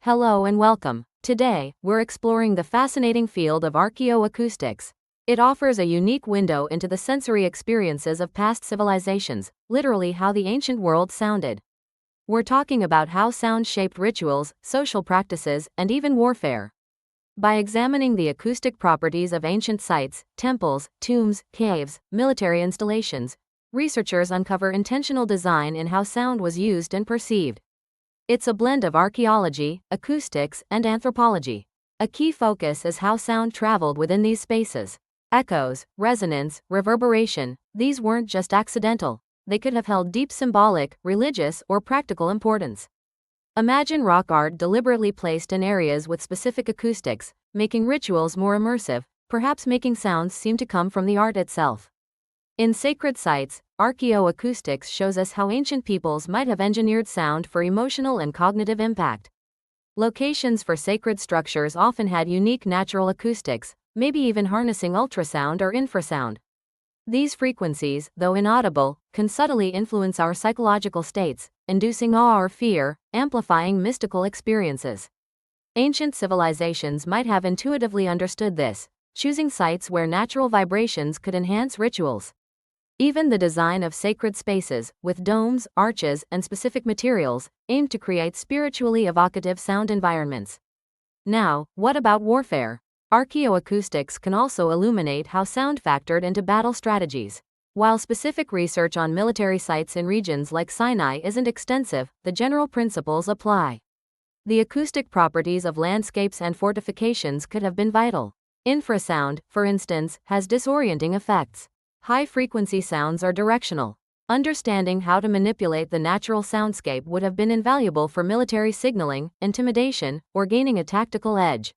Hello and welcome. Today, we're exploring the fascinating field of archaeoacoustics. It offers a unique window into the sensory experiences of past civilizations, literally how the ancient world sounded. We're talking about how sound shaped rituals, social practices, and even warfare. By examining the acoustic properties of ancient sites, temples, tombs, caves, military installations, researchers uncover intentional design in how sound was used and perceived. It's a blend of archaeology, acoustics, and anthropology. A key focus is how sound traveled within these spaces. Echoes, resonance, reverberation, these weren't just accidental. They could have held deep symbolic, religious, or practical importance. Imagine rock art deliberately placed in areas with specific acoustics, making rituals more immersive, perhaps making sounds seem to come from the art itself. In sacred sites, archaeoacoustics shows us how ancient peoples might have engineered sound for emotional and cognitive impact. Locations for sacred structures often had unique natural acoustics, maybe even harnessing ultrasound or infrasound. These frequencies, though inaudible, can subtly influence our psychological states, inducing awe or fear, amplifying mystical experiences. Ancient civilizations might have intuitively understood this, choosing sites where natural vibrations could enhance rituals. Even the design of sacred spaces, with domes, arches, and specific materials, aimed to create spiritually evocative sound environments. Now, what about warfare? Archaeoacoustics can also illuminate how sound factored into battle strategies. While specific research on military sites in regions like Sinai isn't extensive, the general principles apply. The acoustic properties of landscapes and fortifications could have been vital. Infrasound, for instance, has disorienting effects. High-frequency sounds are directional. Understanding how to manipulate the natural soundscape would have been invaluable for military signaling, intimidation, or gaining a tactical edge.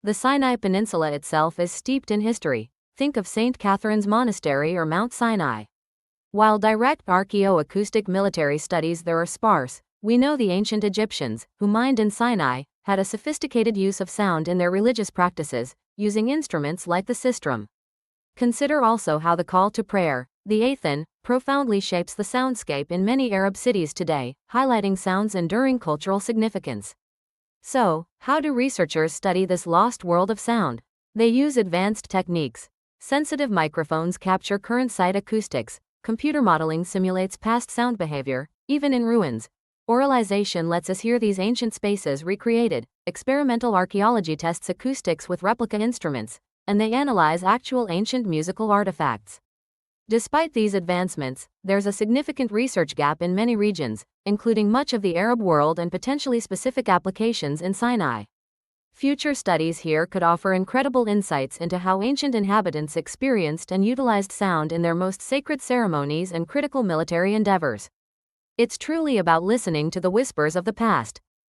The Sinai Peninsula itself is steeped in history. Think of St. Catherine's Monastery or Mount Sinai. While direct archaeoacoustic military studies there are sparse, we know the ancient Egyptians, who mined in Sinai, had a sophisticated use of sound in their religious practices, using instruments like the sistrum. Consider also how the call to prayer, the adhan, profoundly shapes the soundscape in many Arab cities today, highlighting sound's enduring cultural significance. So, how do researchers study this lost world of sound? They use advanced techniques. Sensitive microphones capture current site acoustics, computer modeling simulates past sound behavior, even in ruins. Oralization lets us hear these ancient spaces recreated, experimental archaeology tests acoustics with replica instruments, and they analyze actual ancient musical artifacts. Despite these advancements, there's a significant research gap in many regions, including much of the Arab world and potentially specific applications in Sinai. Future studies here could offer incredible insights into how ancient inhabitants experienced and utilized sound in their most sacred ceremonies and critical military endeavors. It's truly about listening to the whispers of the past.